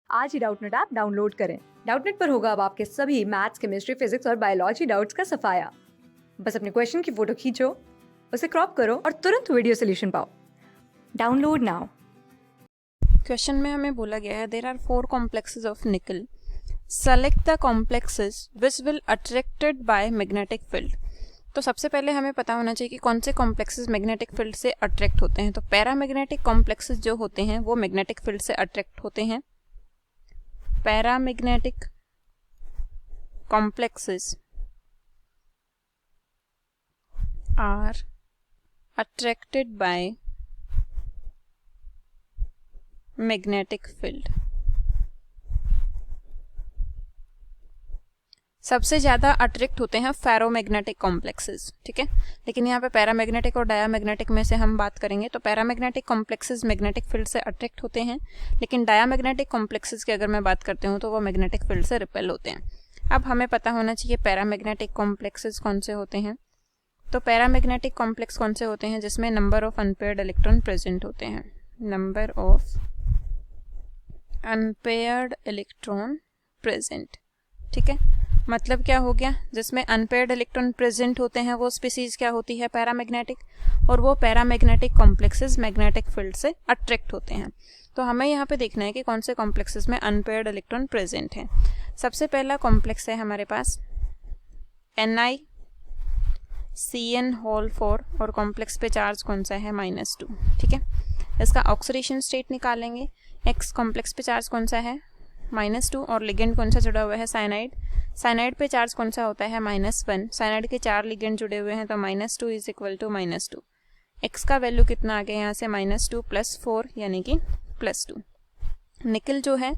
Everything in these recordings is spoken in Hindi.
आज ही डाउटनेट ऐप डाउनलोड करें। डाउटनेट पर होगा अब आपके सभी मैथ्स, केमिस्ट्री, फिजिक्स और बायोलॉजी डाउट्स का सफाया। बस अपने क्वेश्चन की फोटो खींचो, उसे क्रॉप करो और तुरंत वीडियो सोल्यूशन पाओ। Download now. क्वेश्चन में हमें बोला गया है there are 4 complexes of nickel, select the complexes which will attracted by magnetic field. तो सबसे पहले हमें पता होना चाहिए कि कौन से कॉम्प्लेक्सेस मैग्नेटिक फील्ड से अट्रैक्ट होते हैं। तो पैरामैग्नेटिक कॉम्प्लेक्सेस जो होते हैं वो मैग्नेटिक फील्ड से अट्रैक्ट होते हैं। Paramagnetic complexes are attracted by magnetic field. सबसे ज़्यादा अट्रैक्ट होते हैं फेरोमैग्नेटिक कॉम्प्लेक्सेस, ठीक है। लेकिन यहाँ पे पैरामैग्नेटिक और डायामैग्नेटिक में से हम बात करेंगे। तो पैरामैग्नेटिक कॉम्प्लेक्सेस मैग्नेटिक फील्ड से अट्रैक्ट होते हैं, लेकिन डायामैग्नेटिक कॉम्प्लेक्सेस की अगर मैं बात करती हूँ तो वो मैग्नेटिक फील्ड से रिपेल होते हैं। अब हमें पता होना चाहिए पैरामैग्नेटिक कॉम्प्लेक्सेस कौन से होते हैं। तो पैरामैग्नेटिक कॉम्प्लेक्स कौन से होते हैं जिसमें number of unpaired electron present होते हैं। Number of unpaired electron present, ठीक है। मतलब क्या हो गया, जिसमें अनपेयर्ड इलेक्ट्रॉन प्रेजेंट होते हैं वो स्पीसीज क्या होती है, पैरामैग्नेटिक। और वो पैरामैग्नेटिक कॉम्प्लेक्सेस मैग्नेटिक फील्ड से अट्रैक्ट होते हैं। तो हमें यहाँ पे देखना है कि कौन से कॉम्प्लेक्सेस में अनपेयर्ड इलेक्ट्रॉन प्रेजेंट है। सबसे पहला कॉम्प्लेक्स है हमारे पास NiCN4 और कॉम्प्लेक्स पे चार्ज कौन सा है, -2, ठीक है। इसका ऑक्सीडेशन स्टेट निकालेंगे। X कॉम्प्लेक्स पे चार्ज कौन सा है, -2, और लिगेंड कौन सा जुड़ा हुआ है, साइनाइड। साइनाइड पे चार्ज कौन सा होता है, -1। साइनाइड के 4 लिगेंड जुड़े हुए हैं तो -2 इज इक्वल टू -2। एक्स का वैल्यू कितना आ गया यहाँ से, -2 + 4 यानी कि +2। निकल जो है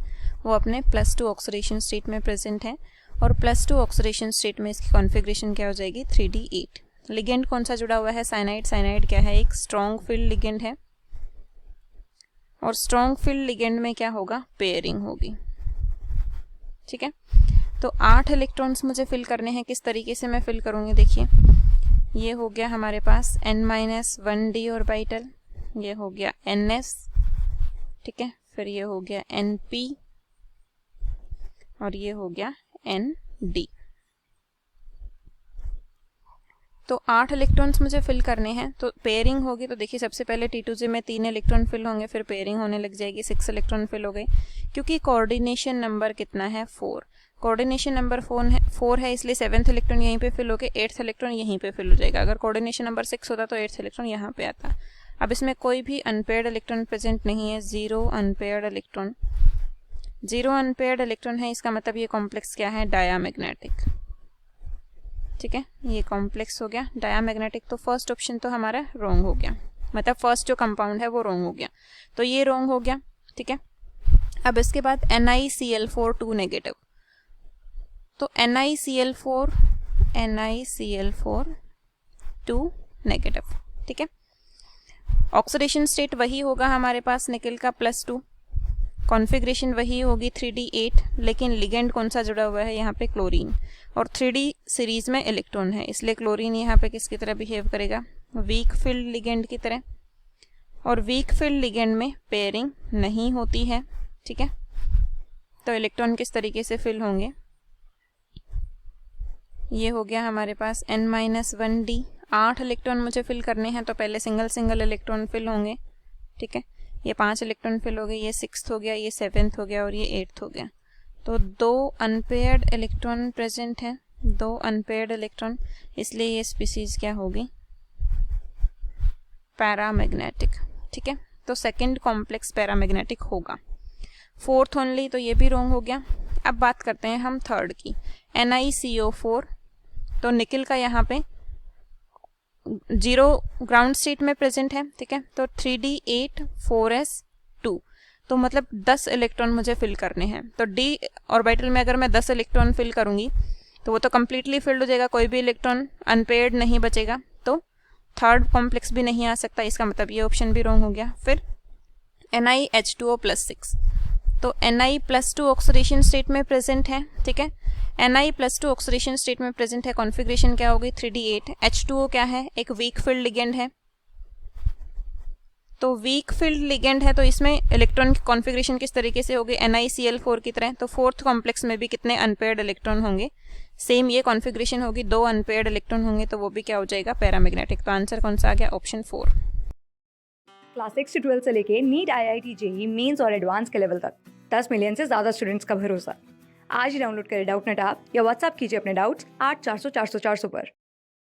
वो अपने +2 ऑक्सीडेशन स्टेट में प्रेजेंट है, और +2 ऑक्सीडेशन स्टेट में इसकी कॉन्फ़िगरेशन क्या हो जाएगी, 3D8। लिगेंड कौन सा जुड़ा हुआ है, साइनाइड। साइनाइड क्या है, एक स्ट्रॉन्ग फील्ड लिगेंड है, और स्ट्रॉन्ग फील्ड लिगेंड में क्या होगा, पेयरिंग होगी, ठीक है। तो 8 इलेक्ट्रॉन्स मुझे फिल करने हैं। किस तरीके से मैं फिल करूँगी, देखिए ये हो गया हमारे पास N-1d ऑर्बिटल, ये हो गया Ns, ठीक है। फिर ये हो गया Np और ये हो गया Nd। तो 8 इलेक्ट्रॉन्स मुझे फिल करने हैं। तो पेयरिंग होगी, तो देखिए सबसे पहले T2J में 3 इलेक्ट्रॉन फिल होंगे, फिर पेयरिंग होने लग जाएगी, 6 इलेक्ट्रॉन फिल हो गए। क्योंकि कोऑर्डिनेशन नंबर कितना है, 4। कोऑर्डिनेशन नंबर 4 है, इसलिए 7th इलेक्ट्रॉन यहीं पे फिल हो गए, 8th इलेक्ट्रॉन यहीं पे फिल हो जाएगा। अगर कोऑर्डिनेशन नंबर 6 होता तो 8th इलेक्ट्रॉन यहाँ पे आता। अब इसमें कोई भी अनपेयर्ड इलेक्ट्रॉन प्रेजेंट नहीं है, 0 अनपेयर्ड इलेक्ट्रॉन। 0 अनपेयर्ड इलेक्ट्रॉन है, इसका मतलब ये कॉम्प्लेक्स क्या है, डायामैग्नेटिक, ठीक है। ये कॉम्प्लेक्स हो गया डायामैग्नेटिक। तो फर्स्ट ऑप्शन तो हमारा रॉन्ग हो गया, मतलब फर्स्ट जो कंपाउंड है वो रॉन्ग हो गया, तो ये रॉन्ग हो गया, ठीक है। अब इसके बाद NiCl4 2 नेगेटिव। तो NiCl4 2 नेगेटिव, ठीक है। ऑक्सीडेशन स्टेट वही होगा हमारे पास निकल का +2, कॉन्फ़िगरेशन वही होगी 3D8, लेकिन लिगेंड कौन सा जुड़ा हुआ है यहाँ पे, क्लोरीन। और 3D सीरीज में इलेक्ट्रॉन है, इसलिए क्लोरीन यहाँ पे किसकी तरह बिहेव करेगा, वीक फील्ड लिगेंड की तरह। और वीक फील्ड लिगेंड में पेयरिंग नहीं होती है, ठीक है। तो इलेक्ट्रॉन किस तरीके से फिल होंगे, ये हो गया हमारे पास N-1d। 8 इलेक्ट्रॉन मुझे फिल करने हैं, तो पहले सिंगल इलेक्ट्रॉन फिल होंगे, ठीक है। ये 5 इलेक्ट्रॉन फिल हो गए, ये 6th हो गया, ये 7th हो गया और ये 8th हो गया। तो 2 अनपेयर्ड इलेक्ट्रॉन प्रेजेंट है, 2 अनपेयर्ड इलेक्ट्रॉन, इसलिए ये स्पीसीज क्या होगी, पैरामैग्नेटिक, ठीक है। तो सेकंड कॉम्प्लेक्स पैरामैग्नेटिक होगा। 4th ओनली, तो ये भी रॉन्ग हो गया। अब बात करते हैं हम थर्ड की, NiCO4। तो निकल का यहाँ पे 0 ग्राउंड स्टेट में प्रेजेंट है, ठीक है। तो 3D8 4s2, तो मतलब 10 इलेक्ट्रॉन मुझे फिल करने हैं। तो D ऑर्बिटल में अगर मैं 10 इलेक्ट्रॉन फिल करूंगी तो वो तो कम्प्लीटली फिल्ड हो जाएगा, कोई भी इलेक्ट्रॉन अनपेयर्ड नहीं बचेगा, तो थर्ड कॉम्प्लेक्स भी नहीं आ सकता, इसका मतलब ये ऑप्शन भी रॉन्ग हो गया। फिर NiH2O+6, तो Ni+2 ऑक्सीडेशन स्टेट में प्रेजेंट है, ठीक है। Ni+2 ऑक्सीडेशन स्टेट में प्रेजेंट है, कॉन्फ़िगरेशन क्या होगी, 3D8। H2O क्या है, एक वीक फील्ड लिगेंड है, तो वीक फील्ड लिगेंड है तो इसमें इलेक्ट्रॉन की कॉन्फ़िगरेशन किस तरीके से होगी, NiCl4 की तरह। तो फोर्थ कॉम्प्लेक्स में भी कितने अनपेयर्ड इलेक्ट्रॉन होंगे, सेम ये कॉन्फ़िगरेशन होगी, 2 अनपेयर्ड इलेक्ट्रॉन होंगे, तो वो भी क्या हो जाएगा, पैरामैग्नेटिक। तो आंसर कौन सा आ गया, ऑप्शन 4। क्लास 6 से 12 से लेके नीट, IIT, जेई मेंस और एडवांस के लेवल तक 10 मिलियन से ज़्यादा स्टूडेंट्स का भरोसा। आज ही डाउनलोड करें डाउटनेट ऐप या व्हाट्सएप कीजिए अपने डाउट्स 8400 400 400 पर।